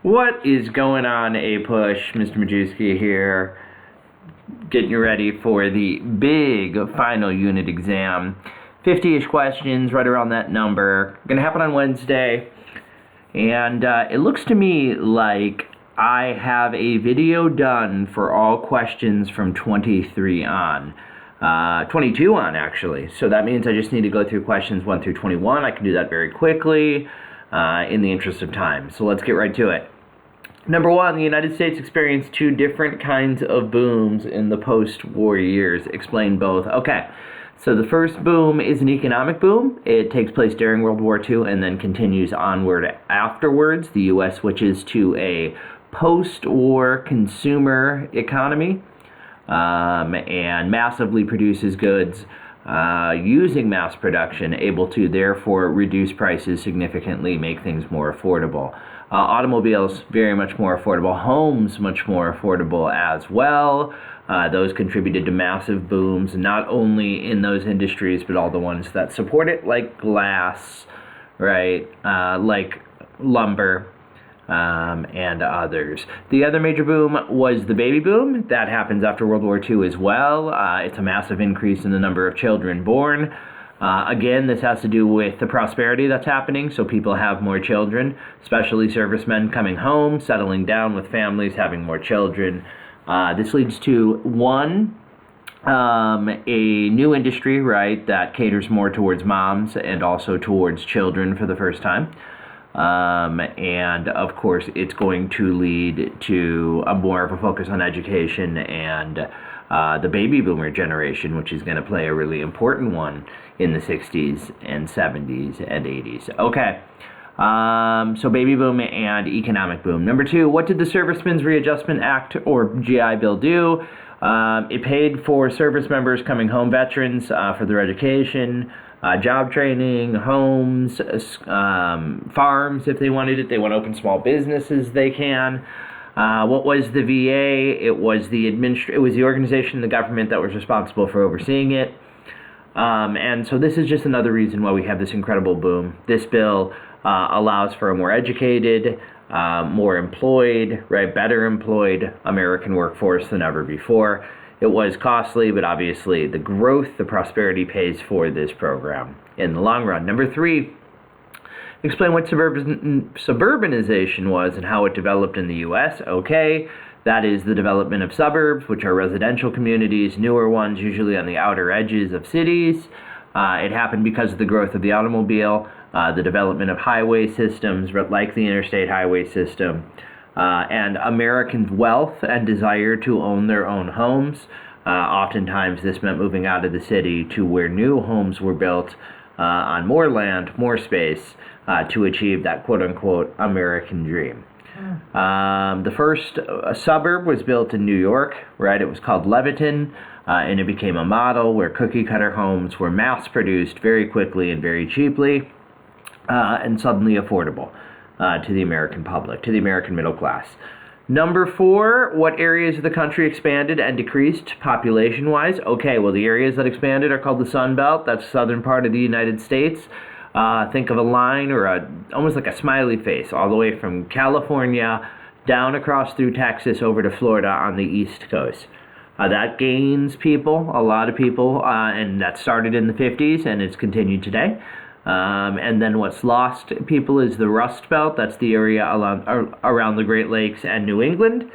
What is going on, A-Push? Mr. Majewski here, getting you ready for the big final unit exam. 50-ish questions, right around that number. Gonna happen on Wednesday, and it looks to me like I have a video done for all questions from 23 on. 22 on, actually. So that means I just need to go through questions 1 through 21. I can do that very quickly in the interest of time. So let's get right to it. Number one, the United States experienced two different kinds of booms in the post-war years. Explain both. Okay, so the first boom is an economic boom. It takes place during World War II and then continues onward afterwards. The U.S. switches to a post-war consumer economy and massively produces goods using mass production, able to therefore reduce prices significantly, make things more affordable. Automobiles, very much more affordable. Homes, much more affordable as well. Those contributed to massive booms, not only in those industries, but all the ones that support it, like glass, right, like lumber, and others. The other major boom was the baby boom. That happens after World War II as well. It's a massive increase in the number of children born. Again, this has to do with the prosperity that's happening, so people have more children, especially servicemen coming home, settling down with families, having more children. This leads to, one, a new industry, right, that caters more towards moms and also towards children for the first time. And of course, it's going to lead to more of a focus on education and the baby boomer generation, which is going to play a really important one in the 60s and 70s and 80s. Okay, so baby boom and economic boom. Number two, what did the Servicemen's Readjustment Act, or GI Bill, do? It paid for service members coming home, veterans, for their education, job training, homes, farms if they wanted it. They want to open small businesses, they can. What was the VA? It was the organization in the government that was responsible for overseeing it. And so this is just another reason why we have this incredible boom. This bill allows for a more educated, more employed, right, better employed American workforce than ever before. It was costly, but obviously the growth, the prosperity pays for this program in the long run. Number three, explain what suburbanization was and how it developed in the U.S. Okay, that is the development of suburbs, which are residential communities, newer ones, usually on the outer edges of cities. It happened because of the growth of the automobile, the development of highway systems, like the interstate highway system, and Americans' wealth and desire to own their own homes. Oftentimes, this meant moving out of the city to where new homes were built on more land, more space, to achieve that quote-unquote American dream. The first suburb was built in New York, right? It was called Leviton, and it became a model where cookie-cutter homes were mass-produced very quickly and very cheaply, and suddenly affordable to the American public, to the American middle class. Number four, what areas of the country expanded and decreased population-wise? Okay, well, the areas that expanded are called the Sun Belt. That's the southern part of the United States. Think of a line or almost like a smiley face all the way from California down across through Texas over to Florida on the East Coast. That gains people, a lot of people, and that started in the 50s and it's continued today. And then what's lost people is the Rust Belt. That's the area around the Great Lakes and New England.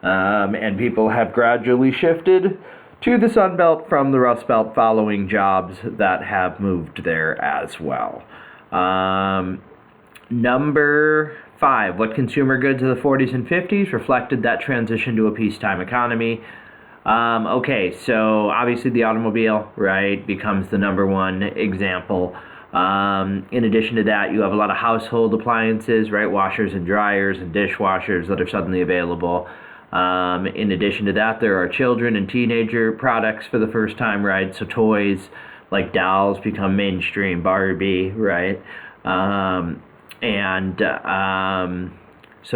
And people have gradually shifted to the Sun Belt from the Rust Belt following jobs that have moved there as well. Number five, what consumer goods of the 40s and 50s reflected that transition to a peacetime economy? Okay, so obviously the automobile, right, becomes the number one example. In addition to that, you have a lot of household appliances, right, washers and dryers and dishwashers that are suddenly available. In addition to that, there are children and teenager products for the first time, right? So toys like dolls become mainstream, Barbie, right? So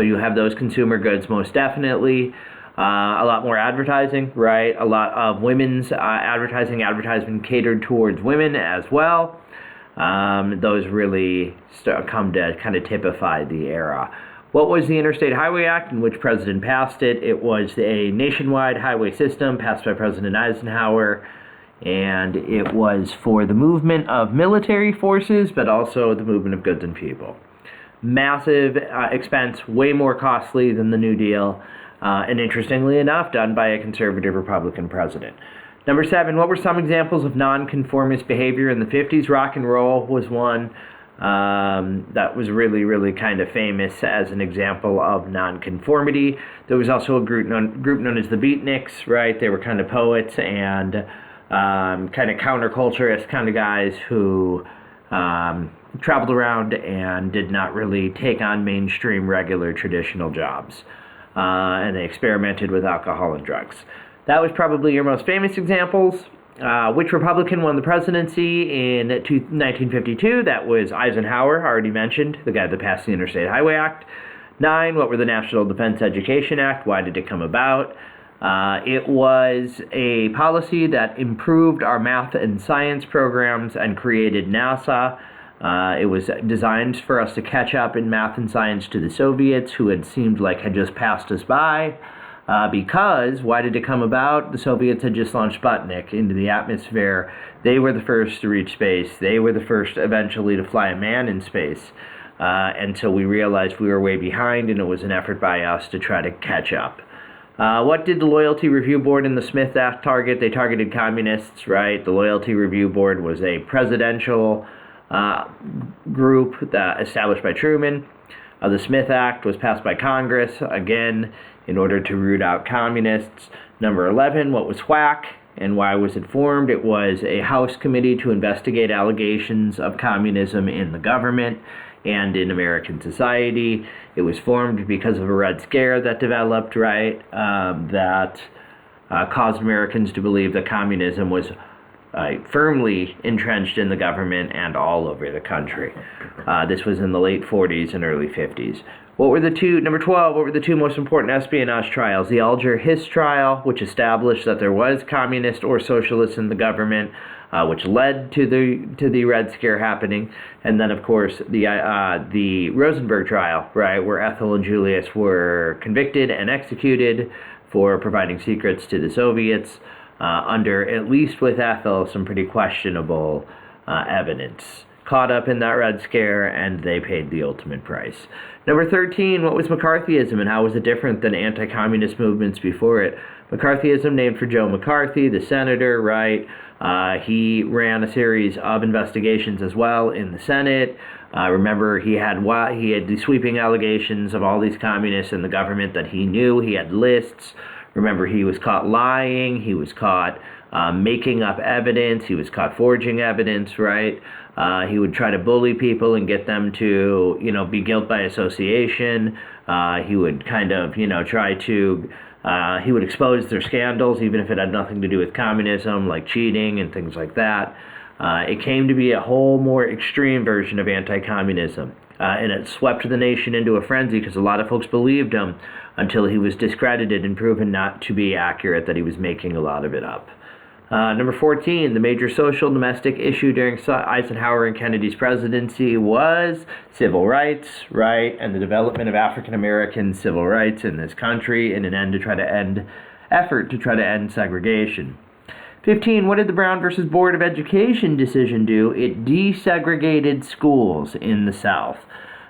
you have those consumer goods most definitely. A lot more advertising, right? A lot of women's advertising catered towards women as well. Those really come to kind of typify the era. What was the Interstate Highway Act and which president passed it? It was a nationwide highway system passed by President Eisenhower, and it was for the movement of military forces, but also the movement of goods and people. Massive expense, way more costly than the New Deal, and interestingly enough, done by a conservative Republican president. Number 7, what were some examples of nonconformist behavior in the 50s? Rock and roll was one that was really, really kind of famous as an example of nonconformity. There was also a group known as the Beatniks, right? They were kind of poets and kind of counterculturist kind of guys who traveled around and did not really take on mainstream, regular, traditional jobs. And they experimented with alcohol and drugs. That was probably your most famous examples. Which Republican won the presidency in 1952? That was Eisenhower, already mentioned, the guy that passed the Interstate Highway Act. 9, what were the National Defense Education Act? Why did it come about? It was a policy that improved our math and science programs and created NASA. It was designed for us to catch up in math and science to the Soviets, who had seemed like had just passed us by. Because, why did it come about? The Soviets had just launched Sputnik into the atmosphere. They were the first to reach space. They were the first eventually to fly a man in space. Until we realized we were way behind, and it was an effort by us to try to catch up. What did the Loyalty Review Board and the Smith Act target? They targeted communists, right? The Loyalty Review Board was a presidential group that established by Truman. The Smith Act was passed by Congress, again, in order to root out communists. Number 11, what was WHAC and why was it formed? It was a House committee to investigate allegations of communism in the government and in American society. It was formed because of a Red Scare that developed, right, that caused Americans to believe that communism was firmly entrenched in the government and all over the country. This was in the late 40s and early 50s. Number 12, what were the two most important espionage trials? The Alger-Hiss trial, which established that there was communist or socialist in the government, which led to the Red Scare happening, and then of course the Rosenberg trial, right, where Ethel and Julius were convicted and executed for providing secrets to the Soviets, under, at least with Ethel, some pretty questionable evidence. Caught up in that Red Scare, and they paid the ultimate price. Number 13, what was McCarthyism, and how was it different than anti-communist movements before it? McCarthyism, named for Joe McCarthy, the senator, right? He ran a series of investigations as well in the Senate. Remember, he had the sweeping allegations of all these communists in the government that he knew. He had lists. Remember, he was caught lying. He was caught making up evidence. He was caught forging evidence, right? He would try to bully people and get them to, be guilt by association. He would kind of, try to, he would expose their scandals, even if it had nothing to do with communism, like cheating and things like that. It came to be a whole more extreme version of anti-communism. And it swept the nation into a frenzy because a lot of folks believed him until he was discredited and proven not to be accurate, that he was making a lot of it up. Number 14, the major social domestic issue during Eisenhower and Kennedy's presidency was civil rights, right, and the development of African American civil rights in this country in an effort to try to end segregation. 15, what did the Brown versus Board of Education decision do? It desegregated schools in the South.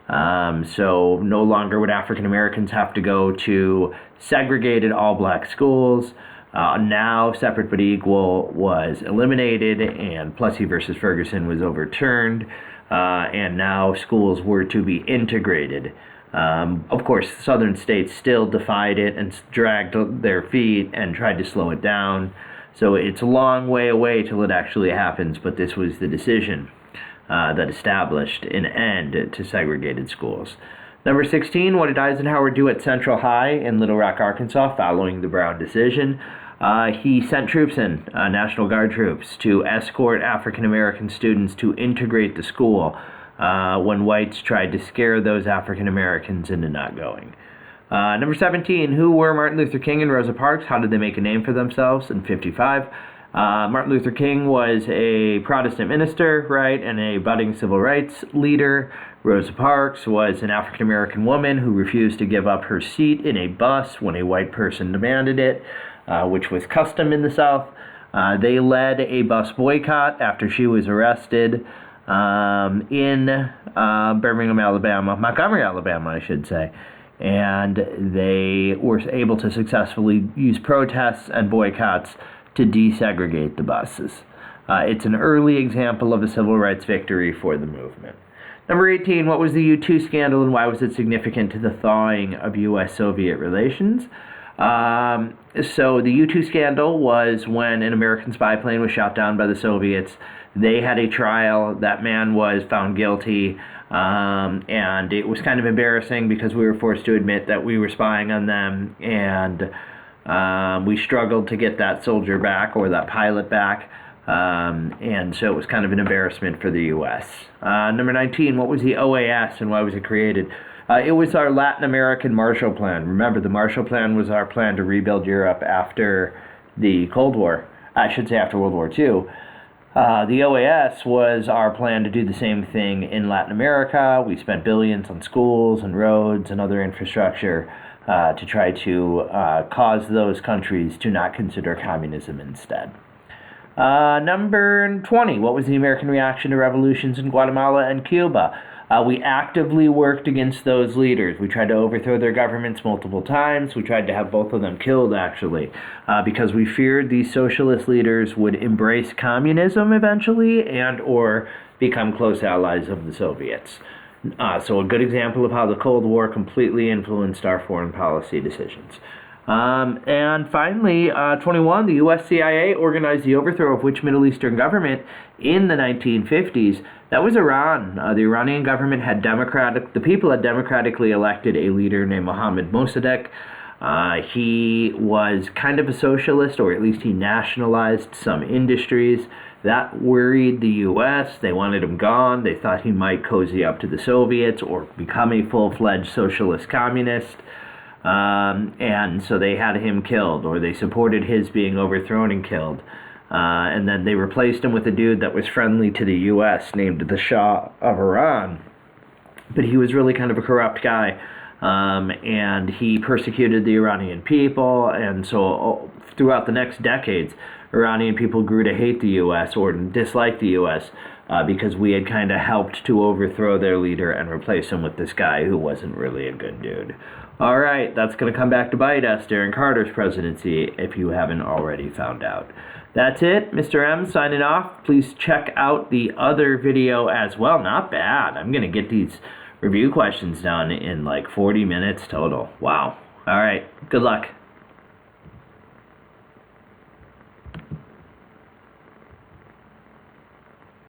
So no longer would African Americans have to go to segregated all-black schools. Now, separate but equal was eliminated, and Plessy versus Ferguson was overturned, and now schools were to be integrated. Of course, southern states still defied it and dragged their feet and tried to slow it down. So it's a long way away till it actually happens, but this was the decision that established an end to segregated schools. Number 16, what did Eisenhower do at Central High in Little Rock, Arkansas, following the Brown decision? He sent troops in, National Guard troops, to escort African American students to integrate the school when whites tried to scare those African Americans into not going. Number 17, who were Martin Luther King and Rosa Parks? How did they make a name for themselves? In 55, Martin Luther King was a Protestant minister, right, and a budding civil rights leader. Rosa Parks was an African-American woman who refused to give up her seat in a bus when a white person demanded it, which was custom in the South. They led a bus boycott after she was arrested in Birmingham, Alabama, Montgomery, Alabama, I should say. And they were able to successfully use protests and boycotts to desegregate the buses. It's an early example of a civil rights victory for the movement. Number 18, what was the U-2 scandal and why was it significant to the thawing of U.S.-Soviet relations? So the U-2 scandal was when an American spy plane was shot down by the Soviets. They had a trial. That man was found guilty, and it was kind of embarrassing because we were forced to admit that we were spying on them, and we struggled to get that soldier back or that pilot back. And so it was kind of an embarrassment for the U.S. Number 19, what was the OAS and why was it created? It was our Latin American Marshall Plan. Remember, the Marshall Plan was our plan to rebuild Europe after the Cold War. I should say after World War II. The OAS was our plan to do the same thing in Latin America. We spent billions on schools and roads and other infrastructure to try to cause those countries to not consider communism instead. Number 20, what was the American reaction to revolutions in Guatemala and Cuba? We actively worked against those leaders. We tried to overthrow their governments multiple times. We tried to have both of them killed, actually, because we feared these socialist leaders would embrace communism eventually and or become close allies of the Soviets. So a good example of how the Cold War completely influenced our foreign policy decisions. And finally, 21, the U.S. CIA organized the overthrow of which Middle Eastern government in the 1950s? That was Iran. The Iranian government had the people had democratically elected a leader named Mohammad Mossadegh. He was kind of a socialist, or at least he nationalized some industries. That worried the U.S. They wanted him gone. They thought he might cozy up to the Soviets or become a full-fledged socialist communist. And so they had him killed, or they supported his being overthrown and killed. And then they replaced him with a dude that was friendly to the U.S. named the Shah of Iran. But he was really kind of a corrupt guy, and he persecuted the Iranian people. And so throughout the next decades, Iranian people grew to hate the U.S. or dislike the U.S. Because we had kind of helped to overthrow their leader and replace him with this guy who wasn't really a good dude. All right, that's going to come back to bite us during Carter's presidency, if you haven't already found out. That's it. Mr. M signing off. Please check out the other video as well. Not bad. I'm going to get these review questions done in like 40 minutes total. Wow. All right. Good luck.